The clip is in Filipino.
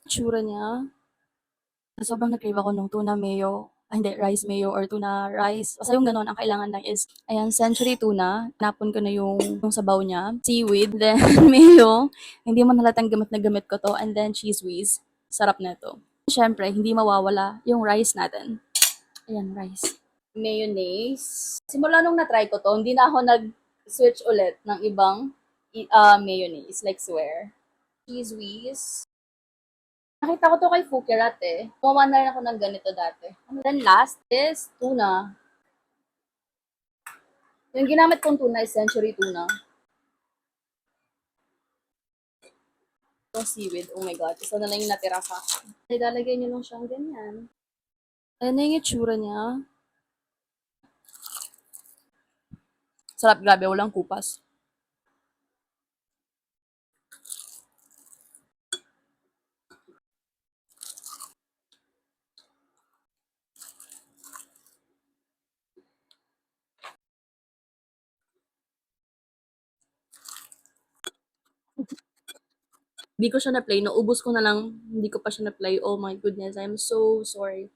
Itsura niya. Sobrang nag-crave ako nung tuna mayo, hindi, rice mayo or tuna rice. Basta yung gano'n, ang kailangan lang is, ayan, century tuna. Tinapon ko na yung sabaw niya, seaweed, then mayo. Hindi mo halatang gamit na gamit ko 'to, and then cheese whiz. Sarap nito. Siyempre, hindi mawawala yung rice natin. Ayan, rice. Mayonnaise. Simula nung na-try ko 'to, hindi na ako nag-switch ulit ng ibang mayonnaise, like swear. Cheese whiz. Nakita ko 'to kay Fukerat, eh. Gumawa na rin ako ng ganito dati. Then last is tuna. Yung ginamit kong tuna is century tuna. Itong seaweed, oh my God, isa na lang yung natira sa akin. Ilalagay niyo lang siyang ganyan. Ayan na yung itsura niya. Sarap, grabe, walang kupas. Hindi ko siya na-play, naubos ko na lang, hindi ko pa siya na-play. Oh my goodness, I'm so sorry.